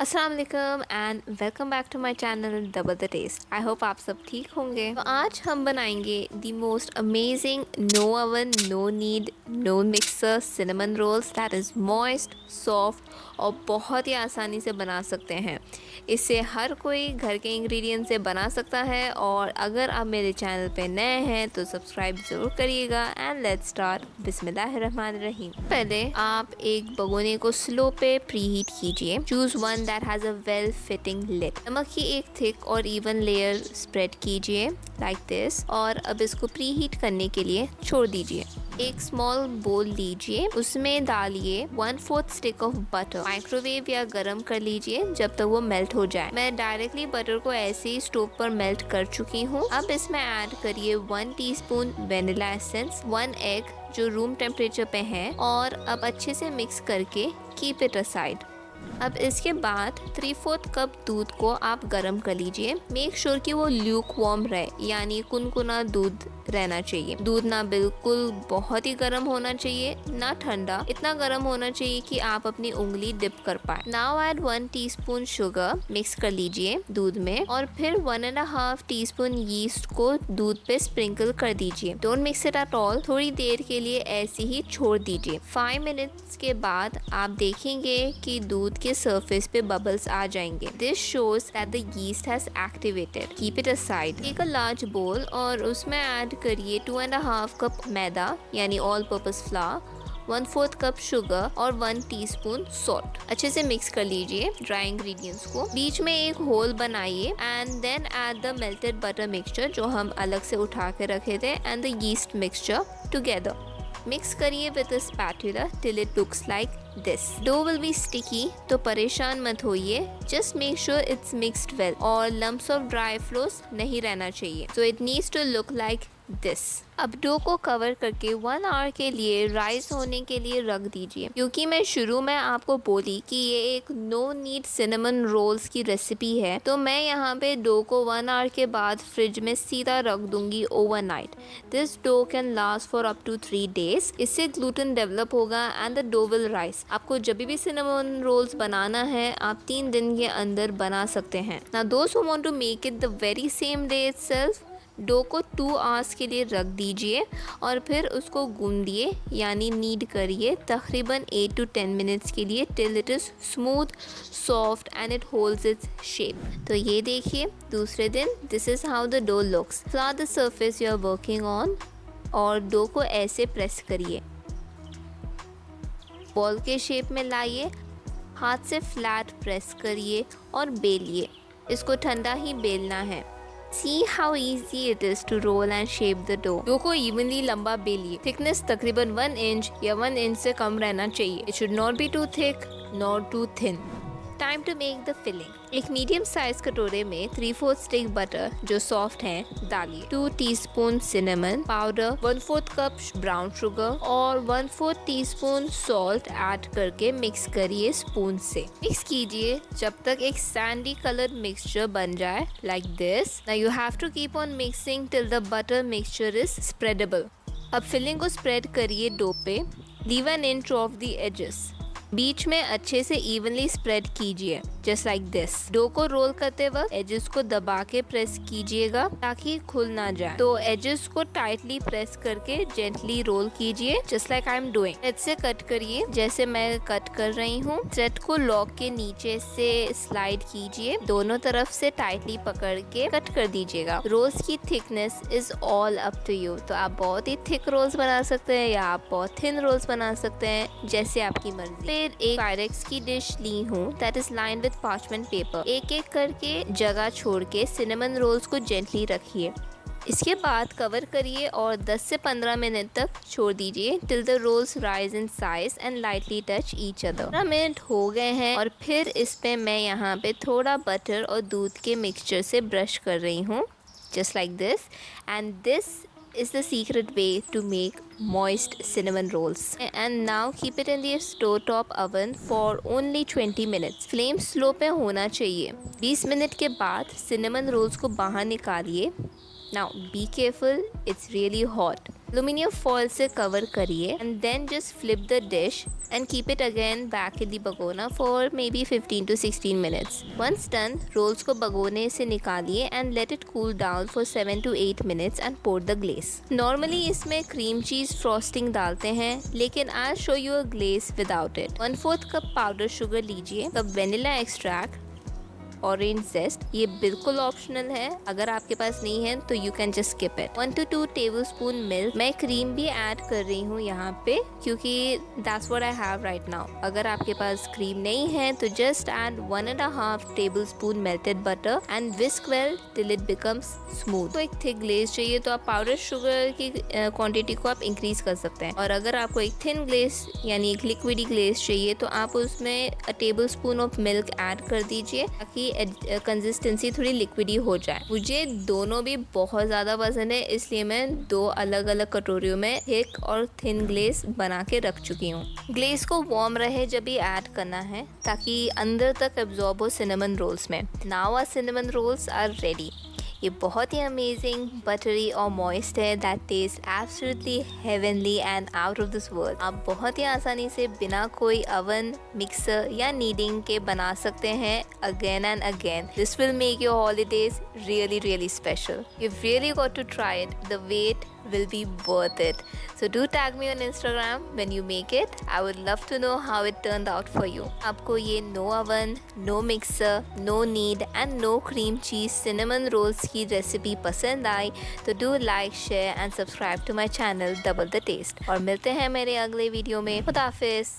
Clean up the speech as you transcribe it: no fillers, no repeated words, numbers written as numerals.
अस्सलाम वालेकुम and welcome back to my channel double the taste. I hope आप सब ठीक होंगे। तो आज हम बनाएंगे the most amazing no oven no need no mixer cinnamon rolls that is moist soft और बहुत ही आसानी से बना सकते हैं। इसे हर कोई घर के इंग्रेडिएंट से बना सकता है और अगर आप मेरे चैनल पे नए हैं तो सब्सक्राइब ज़रूर करिएगा। And let's start. बिस्मिल्लाहिर्रहमानिर्रहीम। पहले आप एक भगोने को स्लो पे प्रीहीट कीजिए। Choose one that has a well fitting lid. नमक की एक थिक और इवन लेयर स्प्रेड कीजिए लाइक दिस और अब इसको प्रीहीट करने के लिए छोड़ दीजिए। एक स्मॉल बोल लीजिए, उसमें डालिए 1/4 स्टिक ऑफ बटर। माइक्रोवेव या गरम कर लीजिए जब तक वो मेल्ट हो जाए। मैं डायरेक्टली बटर को ऐसे ही स्टोव पर मेल्ट कर चुकी हूँ। अब इसमें ऐड करिए 1 टीस्पून वेनिला एसेंस, 1 एग जो रूम टेम्परेचर पे है और अब अच्छे से मिक्स करके कीप इट असाइड। अब इसके बाद 3/4 कप दूध को आप गर्म कर लीजिए। मेक श्योर कि वो ल्यूक वार्म रहे, यानी कुनकुना दूध रहना चाहिए। दूध ना बिल्कुल बहुत ही गर्म होना चाहिए ना ठंडा, इतना गर्म होना चाहिए कि आप अपनी उंगली डिप कर पाए। Now add 1 teaspoon sugar, mix कर लीजिए दूध में और फिर 1.5 टीस्पून यीस्ट को दूध पे स्प्रिंकल कर दीजिए। Don't mix it at all, थोड़ी देर के लिए ऐसे ही छोड़ दीजिए। 5 मिनट्स के बाद आप देखेंगे कि दूध के सरफेस पे बबल्स आ जाएंगे। This shows that the yeast has activated. Keep it aside. Take a large bowl और उसमें ऐड करिए 2.5 कप मैदा यानी all purpose flour, 1/4 cup sugar और 1 टीस्पून सॉल्ट। अच्छे से मिक्स कर लीजिए ड्राई इंग्रेडिएंट्स को। बीच में एक होल बनाइए and then add the melted butter mixture जो हम अलग से उठा के रखे थे and the yeast mixture together. Mix करिए with a spatula till it looks like this. Dough will be sticky तो परेशान मत होइए, just make sure it's mixed well और लम्प्स ऑफ ड्राई फ्लोस नहीं रहना चाहिए। So it needs to look like this. अब डो को कवर करके 1 आवर के लिए राइस होने के लिए रख दीजिए। क्योंकि मैं शुरू में आपको बोली कि ये एक नो नीड सिनेमन रोल्स की रेसिपी है, तो मैं यहाँ पे डो को 1 आवर के बाद फ्रिज में सीधा रख दूंगी overnight. This dough can last for up to 3 days. इससे ग्लूटेन डेवलप होगा and the dough will rise. आपको जब भी सिनेमन रोल्स बनाना है आप 3 दिन के अंदर बना सकते हैं। नाउ दोस्त who want to make it the very same day itself, dough को 2 आवर्स के लिए रख दीजिए और फिर उसको गूंदिए यानी नीड करिए तकरीबन 8 to 10 मिनट्स के लिए till it is smooth soft and it holds its shape. तो ये देखिए दूसरे दिन this is how the dough looks. Flat the surface you are working on और डो को ऐसे प्रेस करिए, बॉल के शेप में लाइए, हाथ से फ्लैट प्रेस करिए और बेलिए। इसको ठंडा ही बेलना है। See how easy it is to roll and shape the dough. Dough को इवनली लंबा बेलिए। थिकनेस तकरीबन 1 इंच या 1 इंच से कम रहना चाहिए। It should not be too thick nor too thin. Time to make the filling. एक मीडियम साइज कटोरे में 3/4 स्टिक बटर जो सॉफ्ट है डालिए, 2 teaspoon cinnamon powder, 1/4 cup brown sugar और 1/4 टीस्पून सॉल्ट ऐड करके मिक्स करिए स्पून से। मिक्स कीजिए जब तक एक सैंडी कलर मिक्सचर बन जाए like this. Now you have to keep on mixing till the butter mixture is spreadable. अब फिलिंग को स्प्रेड करिए डो पे, leave an inch of the edges. बीच में अच्छे से इवनली स्प्रेड कीजिए जस्ट लाइक दिस। डो को रोल करते वक्त एजेस को दबा के प्रेस कीजिएगा ताकि खुल ना जाए। तो एजेस को टाइटली प्रेस करके जेंटली रोल कीजिए just like I am doing. Thread से कट करिए जैसे मैं कट कर रही हूँ। थ्रेड को लॉक के नीचे से स्लाइड कीजिए, दोनों तरफ से टाइटली पकड़ के कट कर दीजिएगा। रोल्स की thickness is all up to you. तो आप बहुत ही थिक रोल्स बना सकते हैं या आप बहुत थिन रोल्स बना सकते हैं, जैसे आपकी मर्जी। फिर एक पायरेक्स की डिश ली हूँ that is lined with parchment paper. एक एक करके जगह छोड़ के सिनेमन रोल्स को जेंटली रखिए। इसके बाद कवर करिए और 10 से 15 मिनट तक छोड़ दीजिए till the rolls rise in size and lightly touch each other. 15 minute हो गए हैं और फिर इस पे मैं यहाँ पे थोड़ा बटर और दूध के मिक्सचर से ब्रश कर रही हूँ just like this. And this is the secret way to make moist cinnamon rolls. And now keep it in the stove top oven for only 20 minutes. Flame slow पे होना चाहिए। 20 मिनट के बाद cinnamon rolls को बाहर निकालिए। Now be careful, it's really hot. Aluminium foil से cover करिए and then just flip the dish and keep it again back in the bagona for maybe 15 to 16 minutes. Once done, rolls को bagone से निकालिए and let it cool down for 7 to 8 minutes and pour the glaze. Normally इसमें cream cheese frosting डालते हैं, लेकिन I'll show you a glaze without it. 1/4 cup powder sugar लीजिए, cup vanilla extract, orange जेस्ट, ये बिल्कुल optional है, अगर आपके पास नहीं है तो you can just skip it. 1 to 2 tablespoon milk, मैं क्रीम भी ऐड कर रही हूँ यहाँ पे क्योंकि that's what I have right now. अगर आपके पास क्रीम नहीं है तो just add 1.5 tablespoon melted butter and whisk well till it becomes smooth. तो एक थिक ग्लेज चाहिए तो आप पाउडर शुगर की क्वांटिटी को आप इंक्रीज कर सकते हैं, और अगर आपको एक थिन ग्लेज यानी एक लिक्विडी ग्लेज चाहिए तो आप उसमें टेबलस्पून ऑफ मिल्क ऐड कर दीजिए ताकि कंसिस्टेंसी थोड़ी लिक्विडी हो जाए। मुझे दोनों भी बहुत ज़्यादा पसंद है, इसलिए मैं 2 अलग अलग कटोरियों में थिक और थिन ग्लेज बना के रख चुकी हूँ। ग्लेज को वार्म रहे जब भी ऐड करना है ताकि अंदर तक एब्जॉर्ब हो सिनेमन रोल्स में। Now our cinnamon rolls are ready. ये बहुत ही अमेजिंग बटरी और मॉइस्ट है that taste absolutely heavenly and out of this world. आप बहुत ही आसानी से बिना कोई ओवन, मिक्सर या नीडिंग के बना सकते हैं again and again. This will make your holidays really special. You've really got to try it. The wait will be worth it. So do tag me on Instagram when you make it. I would love to know how it turned out for you. आपको ये no oven, no mixer, no knead and no cream cheese cinnamon rolls की recipe पसंद आई तो do like, share and subscribe to my channel Double the Taste. और मिलते हैं मेरे अगले वीडियो में। खुदा हाफिज़।